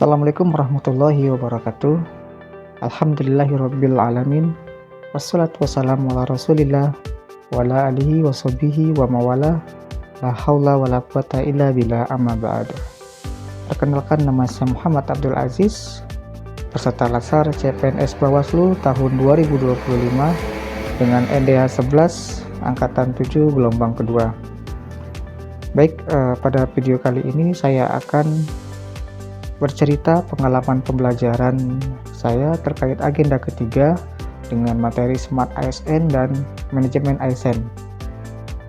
Assalamualaikum warahmatullahi wabarakatuh. Alhamdulillahirabbil alamin. Wassalatu wassalamu ala Rasulillah wa ala alihi washabihi wa mawala. La haula wala quwata illa billah, amma ba'du. Perkenalkan, nama saya Muhammad Abdul Aziz, peserta Latsar CPNS Bawaslu tahun 2025 dengan NDH 11 angkatan 7 gelombang kedua. Baik, pada video kali ini saya akan bercerita pengalaman pembelajaran saya terkait agenda ketiga dengan materi Smart ASN dan Manajemen ASN.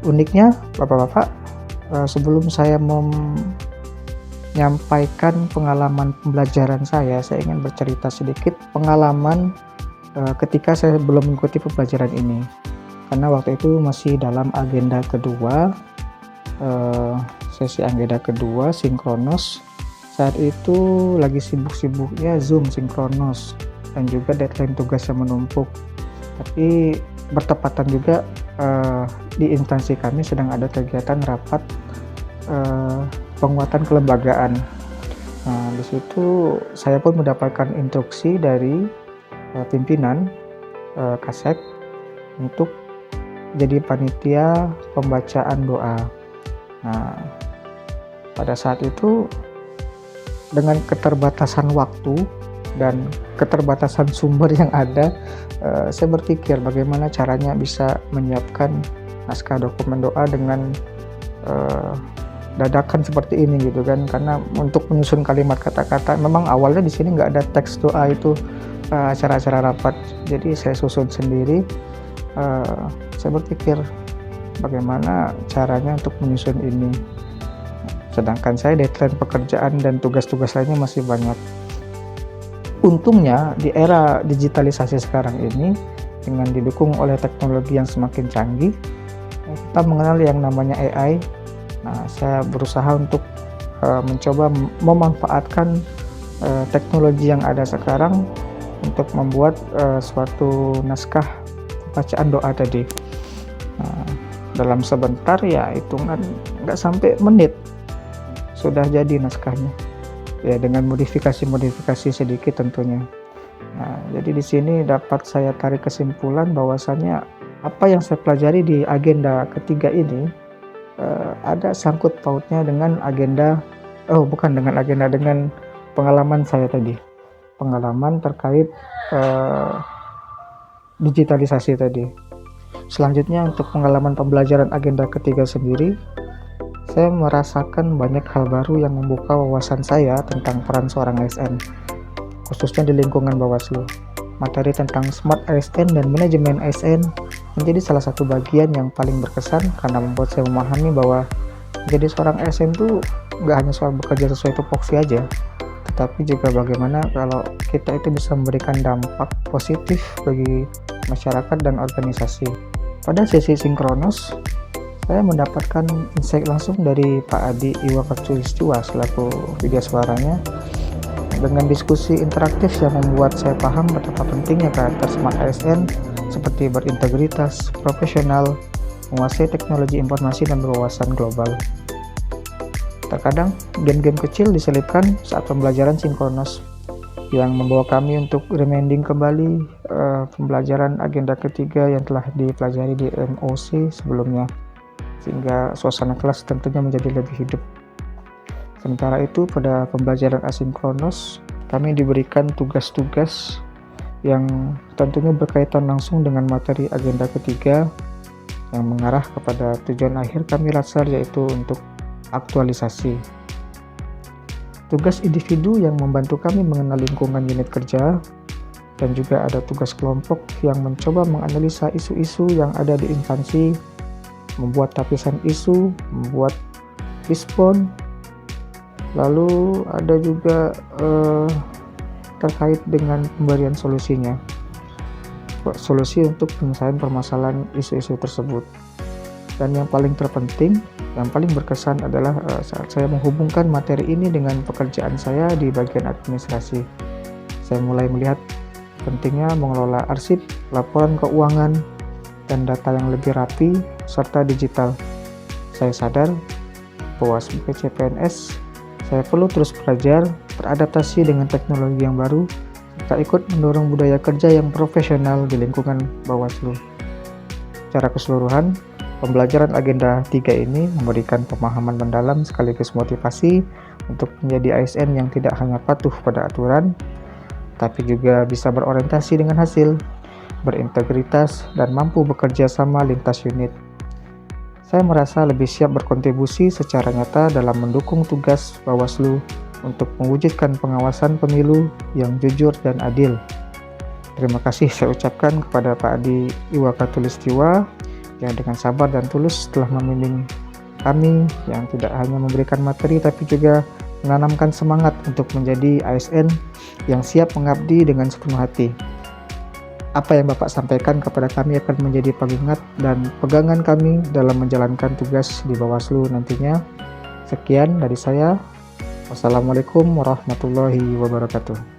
Uniknya, Bapak-bapak, sebelum saya menyampaikan pengalaman pembelajaran saya ingin bercerita sedikit pengalaman ketika saya belum mengikuti pembelajaran ini. Karena waktu itu masih dalam agenda kedua, sesi agenda kedua sinkronos. Saat itu lagi sibuk-sibuknya Zoom sinkronos dan juga deadline tugas yang menumpuk. Tapi bertepatan juga di instansi kami sedang ada kegiatan rapat penguatan kelembagaan. Nah, di situ saya pun mendapatkan instruksi dari pimpinan Kasek untuk jadi panitia pembacaan doa. Nah, pada saat itu dengan keterbatasan waktu dan keterbatasan sumber yang ada, saya berpikir bagaimana caranya bisa menyiapkan naskah dokumen doa dengan dadakan seperti ini gitu kan. Karena untuk menyusun kalimat kata-kata, memang awalnya di sini nggak ada teks doa itu acara-acara rapat, jadi saya susun sendiri. Saya berpikir bagaimana caranya untuk menyusun ini. Sedangkan saya deadline pekerjaan dan tugas-tugas lainnya masih banyak. Untungnya di era digitalisasi sekarang ini, dengan didukung oleh teknologi yang semakin canggih, kita mengenal yang namanya AI. Nah, saya berusaha untuk mencoba memanfaatkan teknologi yang ada sekarang untuk membuat suatu naskah bacaan doa tadi. Nah, dalam sebentar, ya hitungan nggak sampai menit, sudah jadi naskahnya, ya dengan modifikasi sedikit tentunya. Nah, jadi di sini dapat saya tarik kesimpulan bahwasannya apa yang saya pelajari di agenda ketiga ini ada sangkut pautnya dengan dengan pengalaman saya tadi, pengalaman terkait digitalisasi tadi. Selanjutnya, untuk pengalaman pembelajaran agenda ketiga sendiri, saya merasakan banyak hal baru yang membuka wawasan saya tentang peran seorang ASN, khususnya di lingkungan Bawaslu. Materi tentang Smart ASN dan Manajemen ASN menjadi salah satu bagian yang paling berkesan karena membuat saya memahami bahwa menjadi seorang ASN itu nggak hanya soal bekerja sesuai tupoksi aja, tetapi juga bagaimana kalau kita itu bisa memberikan dampak positif bagi masyarakat dan organisasi. Pada sesi sinkronos, saya mendapatkan insight langsung dari Pak Adi Iwakatsulistiwa selaku video suaranya, dengan diskusi interaktif yang membuat saya paham betapa pentingnya karakter Smart ASN seperti berintegritas, profesional, menguasai teknologi informasi dan berwawasan global. Terkadang game-game kecil diselipkan saat pembelajaran sinkronos yang membawa kami untuk reminding kembali pembelajaran agenda ketiga yang telah dipelajari di MOC sebelumnya, sehingga suasana kelas tentunya menjadi lebih hidup. Sementara itu, pada pembelajaran asinkronos, kami diberikan tugas-tugas yang tentunya berkaitan langsung dengan materi agenda ketiga yang mengarah kepada tujuan akhir kami Latsar, yaitu untuk aktualisasi. Tugas individu yang membantu kami mengenal lingkungan unit kerja, dan juga ada tugas kelompok yang mencoba menganalisa isu-isu yang ada di instansi, membuat lapisan isu, membuat respon, lalu ada juga terkait dengan pemberian solusinya, solusi untuk penyelesaian permasalahan isu-isu tersebut. Dan yang paling terpenting, yang paling berkesan adalah saat saya menghubungkan materi ini dengan pekerjaan saya di bagian administrasi. Saya mulai melihat pentingnya mengelola arsip, laporan keuangan, dan data yang lebih rapi serta digital. Saya sadar bahwa sebagai CPNS, saya perlu terus belajar, beradaptasi dengan teknologi yang baru, serta ikut mendorong budaya kerja yang profesional di lingkungan Bawaslu. Secara keseluruhan, pembelajaran agenda 3 ini memberikan pemahaman mendalam sekaligus motivasi untuk menjadi ASN yang tidak hanya patuh pada aturan, tapi juga bisa berorientasi dengan hasil, berintegritas, dan mampu bekerja sama lintas unit. Saya merasa lebih siap berkontribusi secara nyata dalam mendukung tugas Bawaslu untuk mewujudkan pengawasan pemilu yang jujur dan adil. Terima kasih saya ucapkan kepada Pak Adi Iwaka Tulistiwa yang dengan sabar dan tulus telah membimbing kami yang tidak hanya memberikan materi tapi juga menanamkan semangat untuk menjadi ASN yang siap mengabdi dengan sepenuh hati. Apa yang Bapak sampaikan kepada kami akan menjadi pengingat dan pegangan kami dalam menjalankan tugas di Bawaslu nantinya. Sekian dari saya. Wassalamualaikum warahmatullahi wabarakatuh.